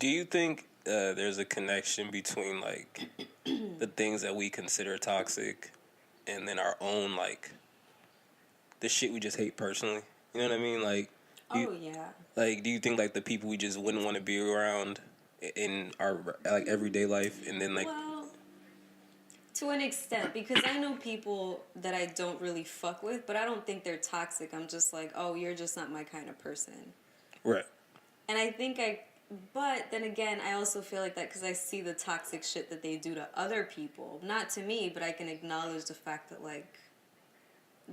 Do you think there's a connection between like the things that we consider toxic and then our own like the shit we just hate personally? You know what I mean? Like, yeah. Like, do you think like the people we just wouldn't want to be around in our like everyday life, and then like? Well, to an extent, because I know people that I don't really fuck with, but I don't think they're toxic. I'm just like, oh, you're just not my kind of person. Right. And I think but then again, I also feel like that because I see the toxic shit that they do to other people. Not to me, but I can acknowledge the fact that, like,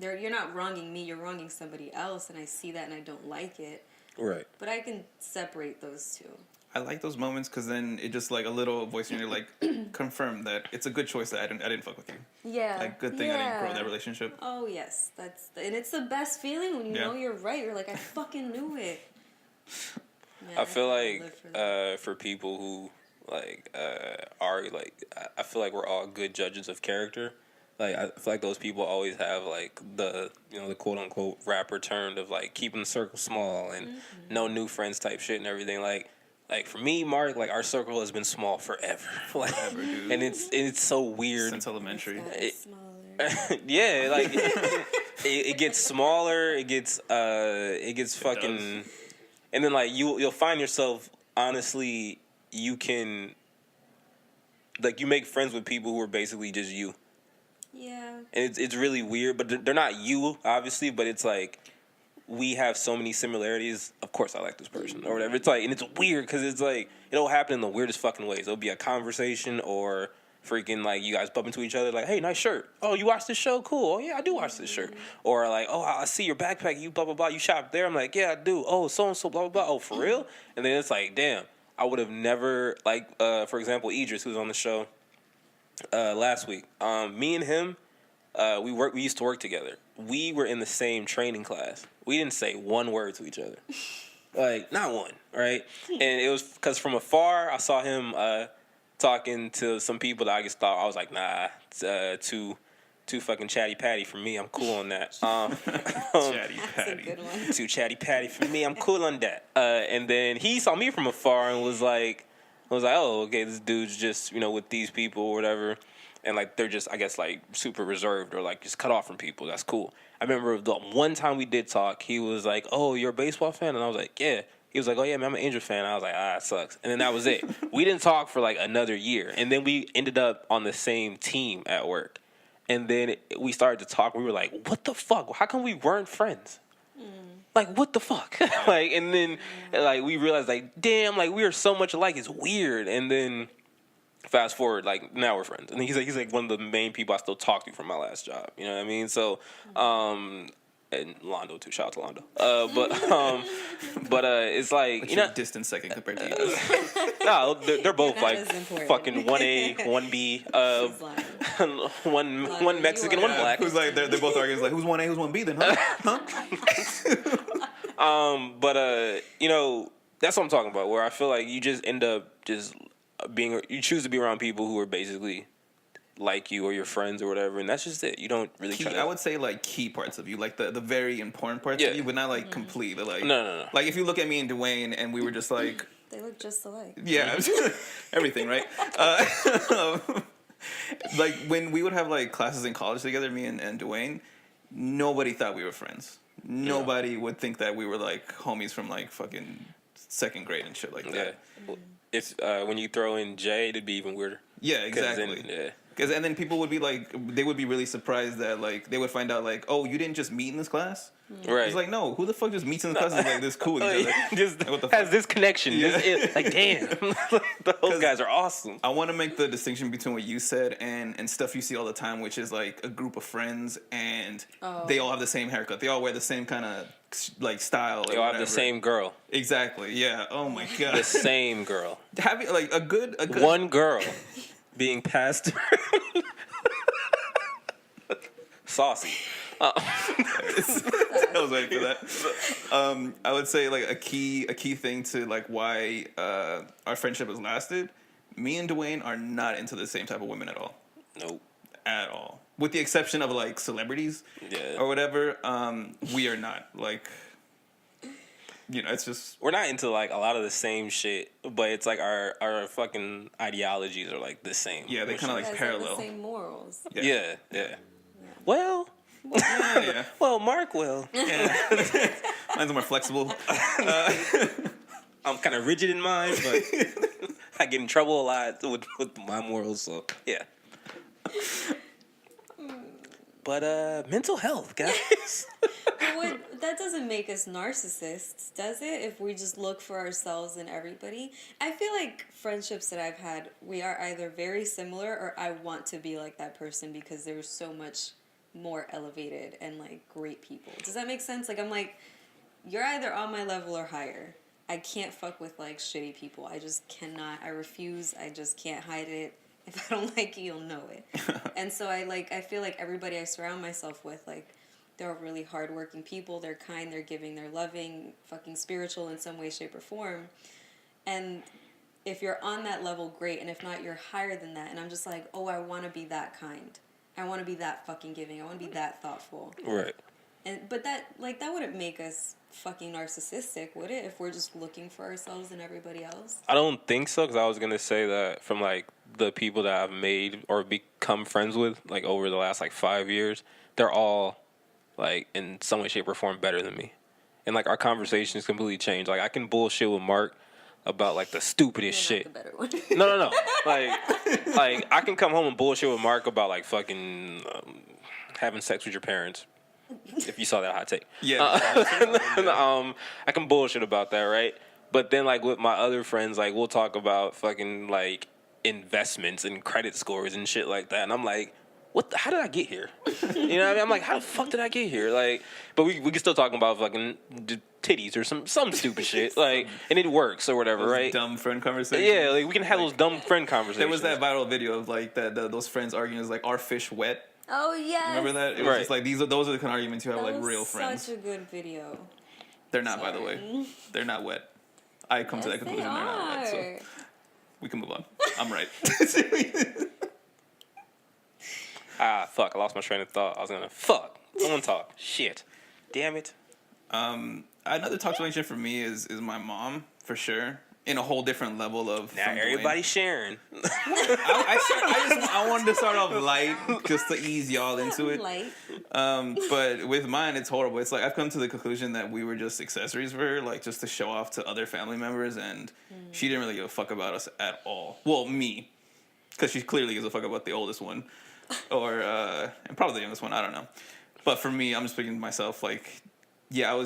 you're not wronging me, you're wronging somebody else, and I see that and I don't like it. Right. But I can separate those two. I like those moments because then it just like a little voice in your ear like confirm that it's a good choice that I didn't fuck with you. Yeah. Like good thing I didn't grow that relationship. Oh yes, and it's the best feeling when you know you're right. You're like, I fucking knew it. Yeah, I feel like for people who like are like, I feel like we're all good judges of character. Like I feel like those people always have like the the quote unquote rapper term of like keeping the circle small and no new friends type shit and everything. Like for me, Mark, like our circle has been small forever. Like, forever, dude. And it's so weird. Since elementary. Yeah, like it gets smaller. It gets fucking, and then like you'll find yourself honestly, you can like you make friends with people who are basically just you. Yeah. And it's really weird, but they're not you, obviously, but it's like we have so many similarities. Of course, I like this person or whatever. It's like, and it's weird because it's like it'll happen in the weirdest fucking ways. It'll be a conversation or freaking like you guys bump into each other like, hey, nice shirt. Oh, you watch this show? Cool. Oh yeah, I do watch this shirt. Or like, oh, I see your backpack. You blah blah blah. You shop there. I'm like, yeah, I do. Oh, so and so blah blah blah. Oh, for real? And then it's like, damn, I would have never like, for example, Idris, who's on the show last week. Me and him. We used to work together. We were in the same training class. We didn't say one word to each other. Like, not one, right? And it was because from afar, I saw him talking to some people that I just thought, I was like, nah, it's too fucking chatty patty for me. I'm cool on that. Chatty patty. Good one. Too chatty patty for me. I'm cool on that. And then he saw me from afar and was like, oh, okay, this dude's just, with these people or whatever. And, like, they're just, I guess, like, super reserved or, like, just cut off from people. That's cool. I remember the one time we did talk, he was like, oh, you're a baseball fan? And I was like, yeah. He was like, oh, yeah, man, I'm an Angels fan. I was like, it sucks. And then that was it. We didn't talk for, like, another year. And then we ended up on the same team at work. And then we started to talk. We were like, what the fuck? How come we weren't friends? Like, what the fuck? Like, and then, like, we realized, like, damn, like, we are so much alike. It's weird. And then fast forward, like, now we're friends. And he's like one of the main people I still talk to from my last job. You know what I mean? So, and Londo too. Shout out to Londo. But it's like, a distant second compared to you. No, they're both like fucking 1A, 1B, one Mexican, one black. Who's like they're both arguing like who's 1A, who's 1B then, huh? But that's what I'm talking about. Where I feel like you just end up just you choose to be around people who are basically like you or your friends or whatever, and that's just it. You don't really I would say like key parts of you, like the very important parts of you, but not like complete. Like no. Like if you look at me and Dwayne and we were just like they look just alike. Yeah, everything, right? Like when we would have like classes in college together, me and Dwayne, nobody thought we were friends. Nobody would think that we were like homies from like fucking second grade and shit like that. Yeah. If when you throw in Jay, it'd be even weirder. Yeah, exactly. And then people would be like, they would be really surprised that like they would find out like, oh, you didn't just meet in this class. Right. It's like, no, who the fuck just meets in this class and is like this cool with each other? Just like, what the has fuck? this connection. Yeah. Like, damn, those guys are awesome. I want to make the distinction between what you said and stuff you see all the time, which is like a group of friends and they all have the same haircut. They all wear the same kind of like style. They all have the same girl. Exactly. Yeah. Oh my god. The same girl. Having like a good one girl being passed around. Saucy. I was waiting for that. I would say like a key thing to like why our friendship has lasted. Me and Dwayne are not into the same type of women at all. Nope. At all. With the exception of like celebrities or whatever. We are not like. you know, it's just we're not into like a lot of the same shit, but it's like our fucking ideologies are like the same. Yeah, they kind of You like guys parallel. have the same morals. Yeah. Well, Yeah. well, Mark will. Yeah. Mine's more flexible. I'm kind of rigid in mine, but I get in trouble a lot with my morals. So yeah. But mental health, guys. That doesn't make us narcissists, does it? If we just look for ourselves in everybody. I feel like friendships that I've had, we are either very similar or I want to be like that person because they're so much more elevated and like great people. Does that make sense? Like I'm like, you're either on my level or higher. I can't fuck with like shitty people. I just cannot. I refuse. I just can't hide it. If I don't like you, you'll know it. And so I feel like everybody I surround myself with, like, they're really hardworking people. They're kind, they're giving, they're loving, fucking spiritual in some way, shape, or form. And if you're on that level, great. And if not, you're higher than that. And I'm just like, oh, I want to be that kind. I want to be that fucking giving. I want to be that thoughtful. Right. But that wouldn't make us fucking narcissistic, would it? If we're just looking for ourselves and everybody else? I don't think so, because I was gonna say that from like the people that I've made or become friends with, like over the last like 5 years, they're all like in some way, shape, or form better than me, and like our conversations completely changed. Like I can bullshit with Mark about like the stupidest You're shit. not the better one. No. Like I can come home and bullshit with Mark about like fucking having sex with your parents. If you saw that hot take. Yeah. I can bullshit about that, right? But then, like, with my other friends, like, we'll talk about fucking, like, investments and credit scores and shit like that. And I'm like, how did I get here? You know what I mean? I'm like, how the fuck did I get here? Like, but we can still talk about fucking titties or some stupid shit. Like, and it works or whatever, Those right? dumb friend conversations. Yeah, like, we can have those dumb friend conversations. There was that viral video of, like, those friends arguing, is like, are fish wet? Oh, yes. Remember that? It was just like, those are the kind of arguments you have with, like, real friends. Such a good video. They're not, by the way. They're not wet. I come to that conclusion. They're not wet. So we can move on. I'm right. Fuck, I lost my train of thought. I was gonna, someone talk. Shit. Damn it. Another toxic relationship for me is my mom, for sure. In a whole different level of... Now everybody's sharing. I wanted to start off light just to ease y'all into it. Light. But with mine, it's horrible. It's like I've come to the conclusion that we were just accessories for her, like just to show off to other family members, and she didn't really give a fuck about us at all. Well, me, because she clearly gives a fuck about the oldest one, or and probably the youngest one. I don't know. But for me, I'm just speaking to myself. Like, yeah,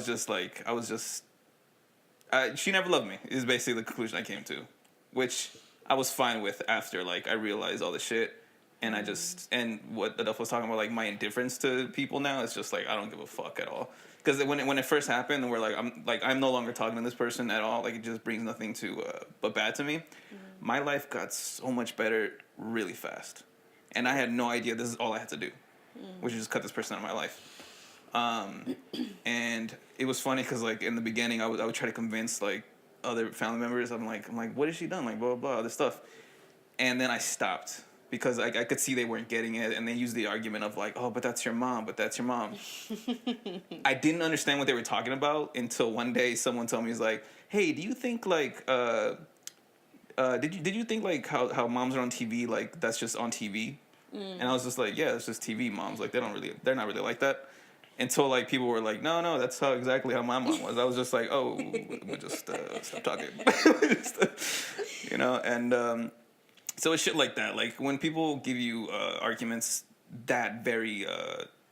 she never loved me, is basically the conclusion I came to, which I was fine with after, like, I realized all the shit, and and what Adelfa was talking about, like, my indifference to people now, it's just, like, I don't give a fuck at all. Because when it first happened, and we're like, I'm no longer talking to this person at all, like, it just brings nothing but bad to me, my life got so much better really fast. And I had no idea this is all I had to do, which is just cut this person out of my life. And it was funny because, like, in the beginning, I would try to convince, like, other family members. I'm like, what has she done? Like, blah, blah, blah, this stuff. And then I stopped because I could see they weren't getting it. And they used the argument of, like, oh, but that's your mom. I didn't understand what they were talking about until one day someone told me, he's like, hey, do you think, like, did you think, like, how moms are on TV, like, that's just on TV? And I was just like, yeah, it's just TV moms. Like, they're not really like that. Until, like, people were like, no, that's exactly how my mom was. I was just like, oh, we'll just stop talking. You know, and so it's shit like that. Like, when people give you arguments that very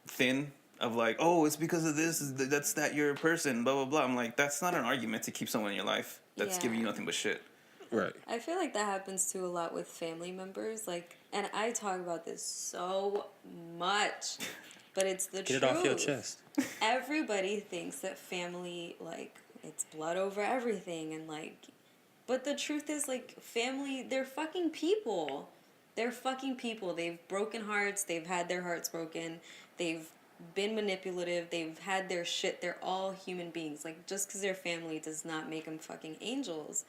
thin of, like, oh, it's because of this, that's that you're a person, blah, blah, blah. I'm like, that's not an argument to keep someone in your life that's giving you nothing but shit. Right. I feel like that happens too a lot with family members. Like, and I talk about this so much. But it's the truth. Get it off your chest. Everybody thinks that family, like, it's blood over everything. And, like, but the truth is, like, family, they're fucking people. They're fucking people. They've broken hearts. They've had their hearts broken. They've been manipulative. They've had their shit. They're all human beings. Like, just because they're family does not make them fucking angels.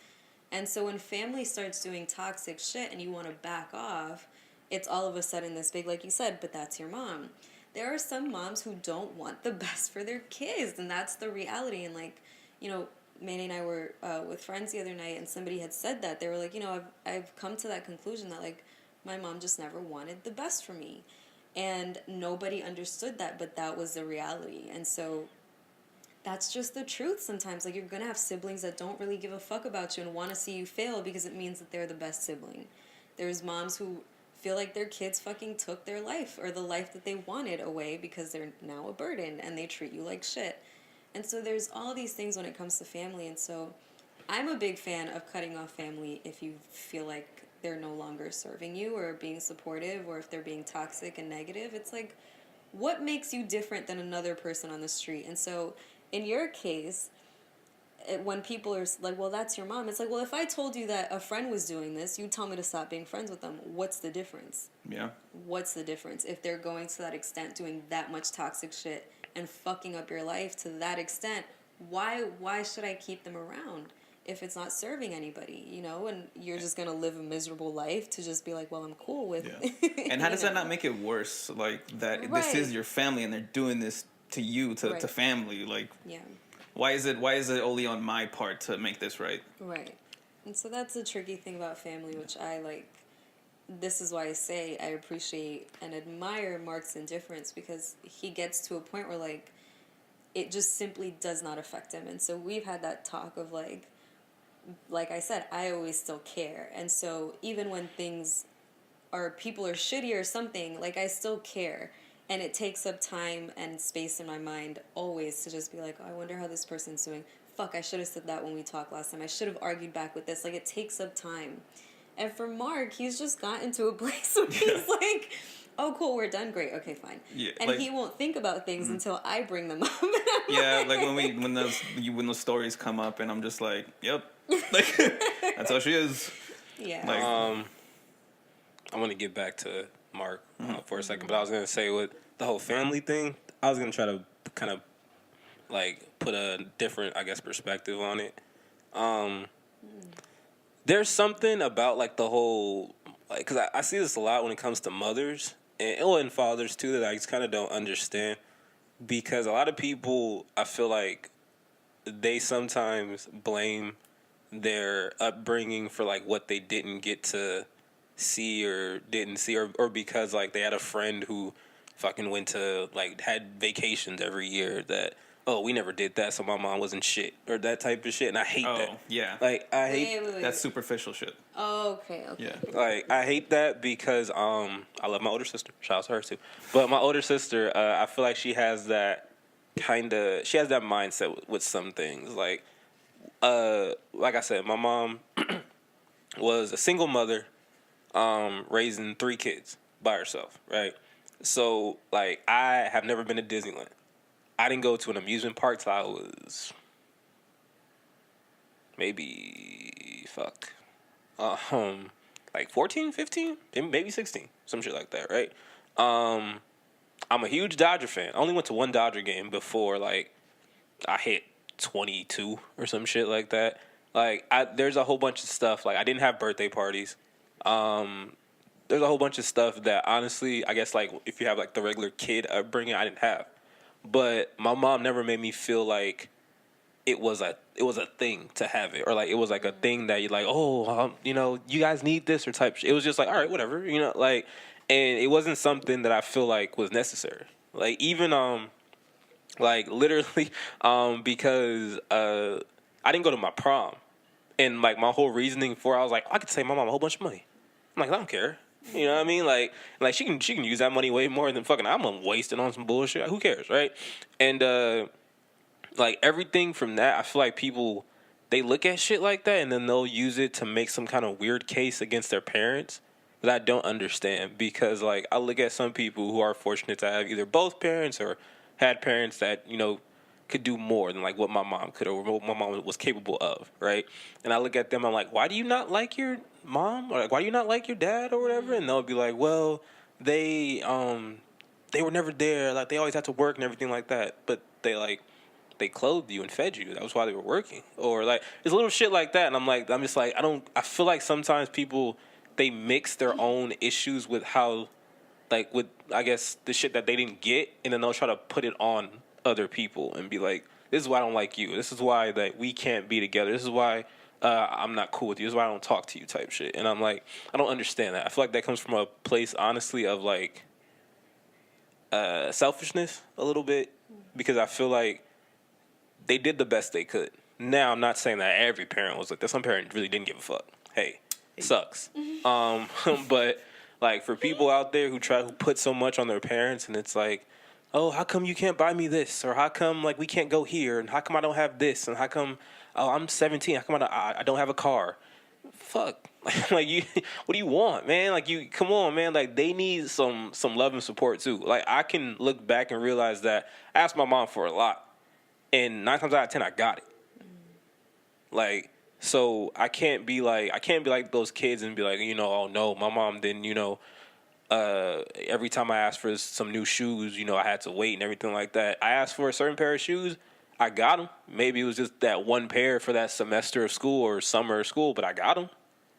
And so when family starts doing toxic shit and you want to back off, it's all of a sudden this big, like you said, but that's your mom. There are some moms who don't want the best for their kids, and that's the reality. And, like, you know, Manny and I were with friends the other night, and somebody had said that. They were like, I've come to that conclusion that, like, my mom just never wanted the best for me. And nobody understood that, but that was the reality. And so that's just the truth sometimes. Like, you're going to have siblings that don't really give a fuck about you and want to see you fail because it means that they're the best sibling. There's moms who feel like their kids fucking took their life or the life that they wanted away because they're now a burden and they treat you like shit. And so there's all these things when it comes to family. And so I'm a big fan of cutting off family if you feel like they're no longer serving you or being supportive, or if they're being toxic and negative. It's like, what makes you different than another person on the street? And so in your case, when people are like, well, that's your mom, it's like, well, if I told you that a friend was doing this, you'd tell me to stop being friends with them. What's the difference? Yeah. What's the difference if they're going to that extent, doing that much toxic shit and fucking up your life to that extent? Why should I keep them around if it's not serving anybody, and you're just going to live a miserable life to just be like, well, I'm cool with And how does that not make it worse? Like, that Right. This is your family and they're doing this to you, to family. Like, yeah. why is it only on my part to make this right? Right. And so that's the tricky thing about family, which I like. This is why I say I appreciate and admire Mark's indifference, because he gets to a point where, like, it just simply does not affect him. And so we've had that talk of, like I said, I always still care. And so even when people are shitty or something, like, I still care. And it takes up time and space in my mind always to just be like, oh, I wonder how this person's doing. Fuck, I should have said that when we talked last time. I should have argued back with this. Like, it takes up time. And for Mark, he's just gotten to a place where he's like, oh, cool, we're done. Great. Okay, fine. Yeah, and he won't think about things until I bring them up. Yeah, like when those stories come up, and I'm just like, yep. Like, that's how she is. Yeah. Like, I want to get back to Mark for a second, but I was going to say with the whole family thing, I was going to try to kind of, like, put a different, I guess, perspective on it. There's something about, like, the whole, like, because I see this a lot when it comes to mothers and fathers too, that I just kind of don't understand, because a lot of people, I feel like they sometimes blame their upbringing for, like, what they didn't get to see or didn't see, or because, like, they had a friend who fucking went to, like, had vacations every year that, oh, we never did that, so my mom wasn't shit, or that type of shit, and I hate that. Oh, yeah. Like, I hate... Wait. That's superficial shit. Oh, okay. Yeah. Like, I hate that because, I love my older sister. Shout out to her, too. But my older sister, I feel like she has that she has that mindset with some things. Like I said, my mom was a single mother, raising 3 kids by herself, right? So, like, I have never been to Disneyland. I didn't go to an amusement park till I was maybe, like 14, 15, maybe 16, some shit like that, right? I'm a huge Dodger fan. I only went to one Dodger game before, like, I hit 22 or some shit like that. Like, there's a whole bunch of stuff. Like, I didn't have birthday parties. There's a whole bunch of stuff that, honestly, I guess, like, if you have, like, the regular kid upbringing, I didn't have. But my mom never made me feel like it was a thing to have it, or like it was like a thing that you're like, oh, you guys need this or type shit. It was just like, all right, whatever, like, and it wasn't something that I feel like was necessary. Like, even like, literally, because I didn't go to my prom, and, like, my whole reasoning for it, I was like, I could save my mom a whole bunch of money. I'm like, I don't care. You know what I mean? Like she can use that money way more than fucking I'm wasting on some bullshit. Who cares, right? And like, everything from that, I feel like people, they look at shit like that and then they'll use it to make some kind of weird case against their parents that I don't understand, because, like, I look at some people who are fortunate to have either both parents or had parents that, could do more than, like, what my mom could, or what my mom was capable of, right? And I look at them, I'm like, why do you not like your mom? Or, like, why do you not like your dad or whatever? And they'll be like, well, they were never there. Like, they always had to work and everything like that. But they clothed you and fed you. That was why they were working. Or, like, there's little shit like that. And I'm just like, I feel like sometimes people, they mix their own issues with how, like, with, I guess, the shit that they didn't get, and then they'll try to put it on other people and be like, this is why I don't like you. This is why that we can't be together. This is why I'm not cool with you. This is why I don't talk to you type shit. And I'm like, I don't understand that. I feel like that comes from a place, honestly, of like selfishness a little bit, because I feel like they did the best they could. Now, I'm not saying that every parent was like that. Some parents really didn't give a fuck. Hey, sucks. But like for people out there who put so much on their parents, and it's like, oh, how come you can't buy me this? Or how come like we can't go here? And how come I don't have this? And how come I'm 17? How come I don't have a car? Fuck. Like you, what do you want, man? Like you, come on, man. Like they need some love and support too. Like I can look back and realize that I asked my mom for a lot, and 9 times out of 10 I got it. Like, so I can't be like those kids and be like, you know, oh no, my mom didn't, you know, every time I asked for some new shoes, you know, I had to wait and everything like that. I asked for a certain pair of shoes, I got them. Maybe it was just that one pair for that semester of school or summer of school, but I got them.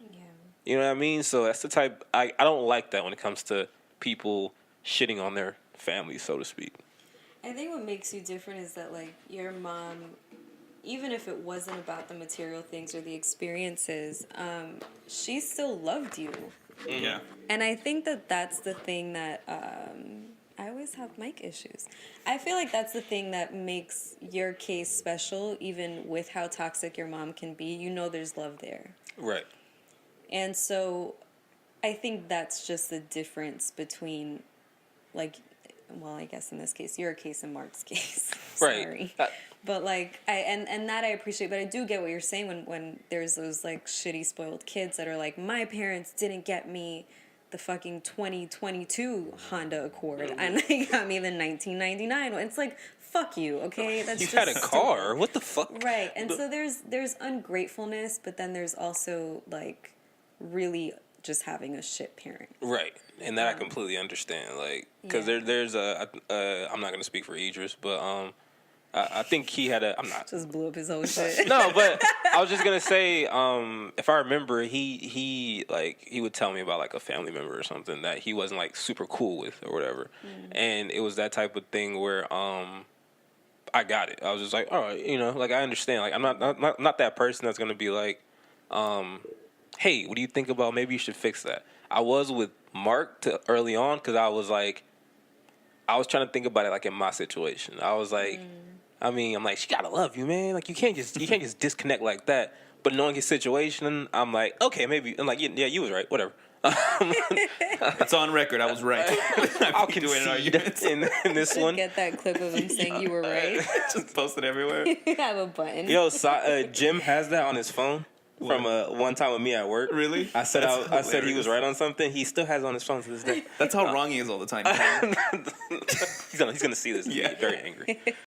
Yeah. You know what I mean? So that's the type, I don't like that when it comes to people shitting on their family, so to speak. I think what makes you different is that, like, your mom, even if it wasn't about the material things or the experiences, she still loved you. Yeah. And I think that that's the thing that, I always have mic issues. I feel like that's the thing that makes your case special, even with how toxic your mom can be. You know there's love there. Right. And so I think that's just the difference between, like, well, I guess in this case, your case and Mark's case. Sorry. Right. But, like, and that I appreciate, but I do get what you're saying when there's those, like, shitty, spoiled kids that are like, my parents didn't get me the fucking 2022 Honda Accord, and they got me the 1999 one. It's like, fuck you, okay? That's you just had a car. stupid. What the fuck? Right, and so there's ungratefulness, but then there's also, like, really just having a shit parent. Right, and that I completely understand. Like, because there's a I'm not gonna speak for Idris, but I think he had a. I'm not. Just blew up his whole shit. No, but I was just gonna say, if I remember, he would tell me about like a family member or something that he wasn't like super cool with or whatever, and it was that type of thing where I got it. I was just like, all right, you know, like I understand. Like I'm not that person that's gonna be like, hey, what do you think about maybe you should fix that? I was with Mark early on because I was like, I was trying to think about it like in my situation. I was like, I mean, I'm like, she gotta love you, man. Like you can't just disconnect like that. But knowing his situation, I'm like, okay, maybe. I'm like, yeah, you was right. Whatever. It's on record. I was right. I'll concede in this one. Get that clip of him saying you were right. Just post it everywhere. Have a button. Yo, Jim has that on his phone. From one time with me at work. Really? I said he was right on something. He still has it on his phone to this day. That's how wrong he is all the time. He's gonna see this and be very angry.